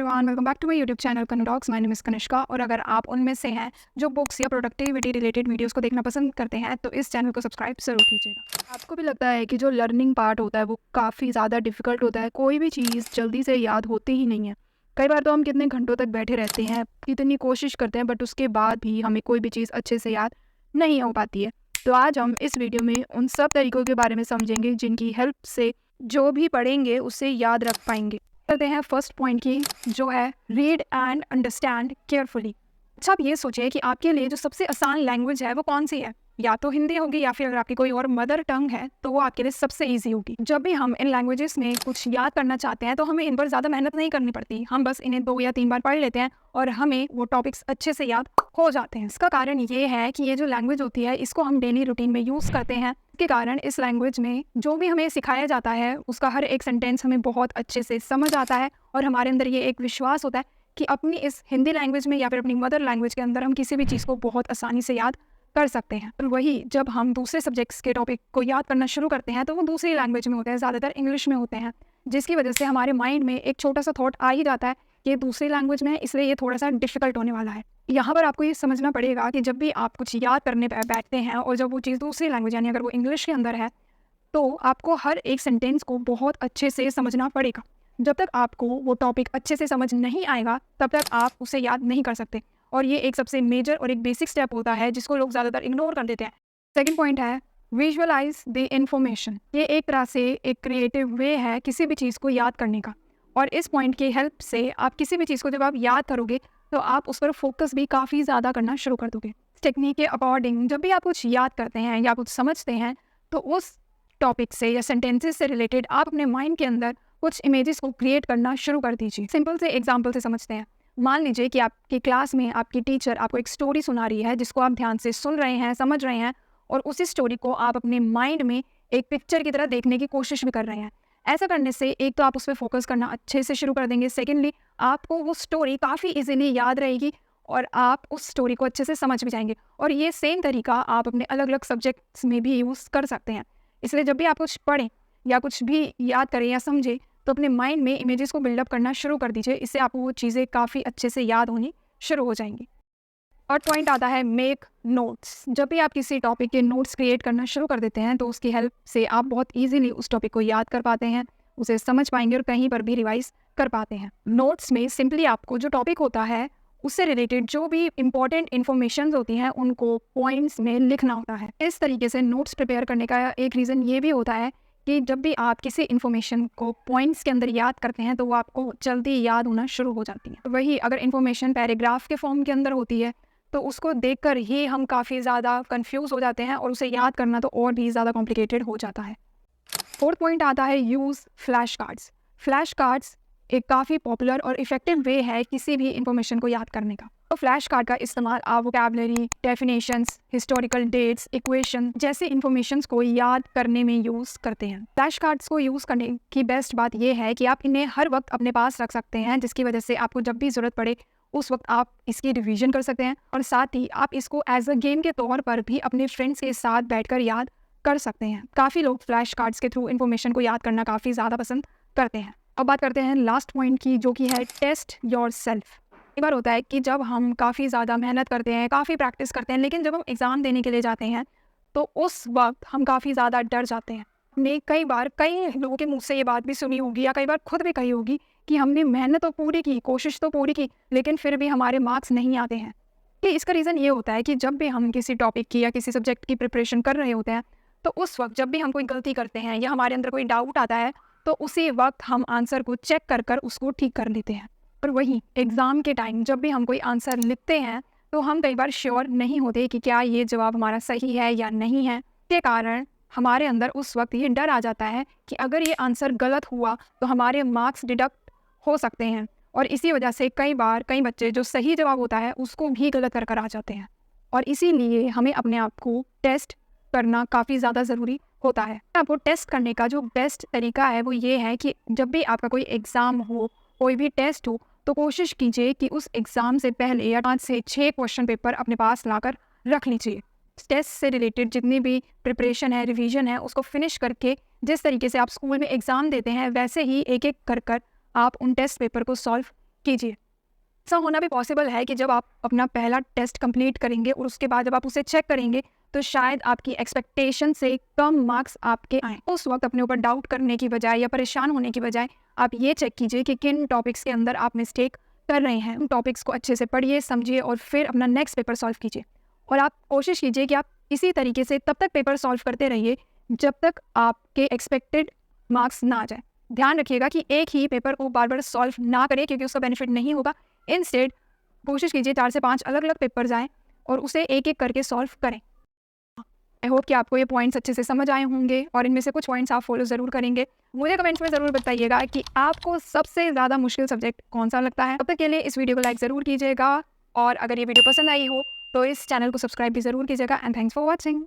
Everyone, welcome back to my YouTube channel कन्नडॉक्स। My name is Kanishka. और अगर आप उनमें से हैं जो बुक्स या प्रोडक्टिविटी रिलेटेड वीडियोस को देखना पसंद करते हैं तो इस चैनल को सब्सक्राइब ज़रूर कीजिएगा। आपको भी लगता है कि जो लर्निंग पार्ट होता है वो काफ़ी ज़्यादा डिफिकल्ट होता है, कोई भी चीज़ जल्दी से याद होती ही नहीं है। कई बार तो हम कितने घंटों तक बैठे रहते हैं, कितनी कोशिश करते हैं, बट उसके बाद भी हमें कोई भी चीज़ अच्छे से याद नहीं हो पाती है। तो आज हम इस वीडियो में उन सब तरीकों के बारे में समझेंगे जिनकी हेल्प से जो भी पढ़ेंगे उसे याद रख पाएंगे। करते हैं फर्स्ट पॉइंट की, जो है रीड एंड अंडरस्टैंड केयरफुली। अच्छा, आप ये सोचिए कि आपके लिए जो सबसे आसान लैंग्वेज है वो कौन सी है। या तो हिंदी होगी या फिर अगर आपकी कोई और मदर टंग है तो वो आपके लिए सबसे इजी होगी। जब भी हम इन लैंग्वेजेस में कुछ याद करना चाहते हैं तो हमें इन पर ज़्यादा मेहनत नहीं करनी पड़ती, हम बस इन्हें 2 या 3 बार पढ़ लेते हैं और हमें वो टॉपिक्स अच्छे से याद हो जाते हैं। इसका कारण ये है कि ये जो लैंग्वेज होती है इसको हम डेली रूटीन में यूज़ करते हैं। इसके कारण इस लैंग्वेज में जो भी हमें सिखाया जाता है उसका हर एक सेंटेंस हमें बहुत अच्छे से समझ आता है और हमारे अंदर ये एक विश्वास होता है कि अपनी इस हिंदी लैंग्वेज में या फिर अपनी मदर लैंग्वेज के अंदर हम किसी भी चीज़ को बहुत आसानी से याद कर सकते हैं। और वही जब हम दूसरे सब्जेक्ट्स के टॉपिक को याद करना शुरू करते हैं तो वो दूसरी लैंग्वेज में होते हैं, ज़्यादातर इंग्लिश में होते हैं, जिसकी वजह से हमारे माइंड में एक छोटा सा थॉट आ ही जाता है कि ये दूसरी लैंग्वेज में है इसलिए ये थोड़ा सा डिफिकल्ट होने वाला है। यहाँ पर आपको ये समझना पड़ेगा कि जब भी आप कुछ याद करने बैठते हैं और जब वो चीज़ दूसरी लैंग्वेज यानी अगर वो इंग्लिश के अंदर है तो आपको हर एक सेंटेंस को बहुत अच्छे से समझना पड़ेगा। जब तक आपको वो टॉपिक अच्छे से समझ नहीं आएगा तब तक आप उसे याद नहीं कर सकते, और ये एक सबसे मेजर और एक बेसिक स्टेप होता है जिसको लोग ज़्यादातर इग्नोर कर देते हैं। सेकंड पॉइंट है विजुअलाइज द इन्फॉर्मेशन। ये एक तरह से एक क्रिएटिव वे है किसी भी चीज़ को याद करने का, और इस पॉइंट की हेल्प से आप किसी भी चीज़ को जब आप याद करोगे तो आप उस पर फोकस भी काफ़ी ज़्यादा करना शुरू कर दोगे। टेक्निक के अकॉर्डिंग जब भी आप कुछ याद करते हैं या कुछ समझते हैं तो उस टॉपिक से या सेंटेंसेस से रिलेटेड आप अपने माइंड के अंदर कुछ इमेजेस को क्रिएट करना शुरू कर दीजिए। सिंपल से एग्जांपल से समझते हैं। मान लीजिए कि आपकी क्लास में आपकी टीचर आपको एक स्टोरी सुना रही है जिसको आप ध्यान से सुन रहे हैं, समझ रहे हैं, और उसी स्टोरी को आप अपने माइंड में एक पिक्चर की तरह देखने की कोशिश भी कर रहे हैं। ऐसा करने से एक तो आप उस पर फोकस करना अच्छे से शुरू कर देंगे, सेकेंडली आपको वो स्टोरी काफ़ी ईजिली याद रहेगी और आप उस स्टोरी को अच्छे से समझ भी जाएंगे। और ये सेम तरीका आप अपने अलग अलग सब्जेक्ट्स में भी यूज़ कर सकते हैं। इसलिए जब भी आप कुछ पढ़ें या कुछ भी याद करें या समझें तो अपने माइंड में इमेजेस को बिल्डअप करना शुरू कर दीजिए। इससे आपको वो चीज़ें काफ़ी अच्छे से याद होनी शुरू हो जाएंगी। और पॉइंट आता है मेक नोट्स। जब भी आप किसी टॉपिक के नोट्स क्रिएट करना शुरू कर देते हैं तो उसकी हेल्प से आप बहुत ईजिली उस टॉपिक को याद कर पाते हैं, उसे समझ पाएंगे और कहीं पर भी रिवाइज कर पाते हैं। नोट्स में सिंपली आपको जो टॉपिक होता है उससे रिलेटेड जो भी इंपॉर्टेंट इन्फॉर्मेशन होती हैं उनको पॉइंट्स में लिखना होता है। इस तरीके से नोट्स प्रिपेयर करने का एक रीज़न ये भी होता है कि जब भी आप किसी इन्फॉर्मेशन को पॉइंट्स के अंदर याद करते हैं तो वो आपको जल्दी याद होना शुरू हो जाती है। वही अगर इन्फॉर्मेशन पैराग्राफ के फॉर्म के अंदर होती है तो उसको देखकर ही हम काफ़ी ज़्यादा कंफ्यूज हो जाते हैं और उसे याद करना तो और भी ज़्यादा कॉम्प्लिकेटेड हो जाता है। फोर्थ पॉइंट आता है use flash cards. Flash cards एक काफ़ी पॉपुलर और इफेक्टिव वे है किसी भी इंफॉर्मेशन को याद करने का। तो फ्लैश कार्ड का इस्तेमाल आप vocabulary, definitions, historical dates, equation जैसे इंफॉर्मेशंस को याद करने में यूज़ करते हैं। फ्लैश कार्ड्स को यूज़ करने की बेस्ट बात यह है कि आप इन्हें हर वक्त अपने पास रख सकते हैं, जिसकी वजह से आपको जब भी ज़रूरत पड़े उस वक्त आप इसकी रिवीजन कर सकते हैं, और साथ ही आप इसको एज अ गेम के तौर पर भी अपने फ्रेंड्स के साथ बैठकर याद कर सकते हैं। काफ़ी लोग फ्लैश कार्ड्स के थ्रू इन्फॉर्मेशन को याद करना काफ़ी ज़्यादा पसंद करते हैं। अब बात करते हैं लास्ट पॉइंट की, जो कि है टेस्ट योर सेल्फ। कई बार होता है कि जब हम काफ़ी ज़्यादा मेहनत करते हैं, काफ़ी प्रैक्टिस करते हैं, लेकिन जब हम एग्ज़ाम देने के लिए जाते हैं तो उस वक्त हम काफ़ी ज़्यादा डर जाते हैं। हमने कई लोगों के मुँह से ये बात भी सुनी होगी या कई बार खुद भी कही होगी कि हमने मेहनत तो पूरी की, कोशिश तो पूरी की, लेकिन फिर भी हमारे मार्क्स नहीं आते हैं। कि इसका रीज़न ये होता है कि जब भी हम किसी टॉपिक की या किसी सब्जेक्ट की प्रिपरेशन कर रहे होते हैं तो उस वक्त जब भी हम कोई गलती करते हैं या हमारे अंदर कोई डाउट आता है तो उसी वक्त हम आंसर को चेक कर कर उसको ठीक कर लेते हैं। और वही एग्ज़ाम के टाइम जब भी हम कोई आंसर लिखते हैं तो हम कई बार श्योर नहीं होते कि क्या ये जवाब हमारा सही है या नहीं है। के कारण हमारे अंदर उस वक्त ये डर आ जाता है कि अगर ये आंसर गलत हुआ तो हमारे मार्क्स डिडक्ट हो सकते हैं, और इसी वजह से कई बार कई बच्चे जो सही जवाब होता है उसको भी गलत कर आ जाते हैं। और इसीलिए हमें अपने आप को टेस्ट करना काफ़ी ज़्यादा ज़रूरी होता है। आपको टेस्ट करने का जो बेस्ट तरीका है वो ये है कि जब भी आपका कोई एग्ज़ाम हो, कोई भी टेस्ट हो, तो कोशिश कीजिए कि उस एग्ज़ाम से पहले या 5 से 6 क्वेश्चन पेपर अपने पास लाकर रख लीजिए। टेस्ट से रिलेटेड जितनी भी प्रिपरेशन है, रिवीजन है, उसको फिनिश करके जिस तरीके से आप स्कूल में एग्ज़ाम देते हैं वैसे ही एक एक कर कर आप उन टेस्ट पेपर को सॉल्व कीजिए। ऐसा होना भी पॉसिबल है कि जब आप अपना पहला टेस्ट कंप्लीट करेंगे और उसके बाद जब आप उसे चेक करेंगे तो शायद आपकी एक्सपेक्टेशन से कम मार्क्स आपके आएँ। उस वक्त अपने ऊपर डाउट करने की बजाय या परेशान होने की बजाय आप ये चेक कीजिए कि किन टॉपिक्स के अंदर आप मिस्टेक कर रहे हैं। उन टॉपिक्स को अच्छे से पढ़िए, समझिए और फिर अपना नेक्स्ट पेपर सॉल्व कीजिए। और आप कोशिश कीजिए कि आप इसी तरीके से तब तक पेपर सॉल्व करते रहिए जब तक आपके एक्सपेक्टेड मार्क्स ना आ जाए। ध्यान रखिएगा कि एक ही पेपर को बार बार सॉल्व ना करें क्योंकि उसका बेनिफिट नहीं होगा। इंस्टेड कोशिश कीजिए 4 से 5 अलग अलग पेपर्स आएँ और उसे एक एक करके सॉल्व करें। आई होप कि आपको ये पॉइंट्स अच्छे से समझ आए होंगे और इनमें से कुछ पॉइंट्स आप फॉलो ज़रूर करेंगे। मुझे कमेंट्स में ज़रूर बताइएगा कि आपको सबसे ज़्यादा मुश्किल सब्जेक्ट कौन सा लगता है। तब तक के लिए इस वीडियो को लाइक ज़रूर कीजिएगा और अगर ये वीडियो पसंद आई हो तो इस चैनल को सब्सक्राइब भी ज़रूर कीजिएगा। And thanks for watching.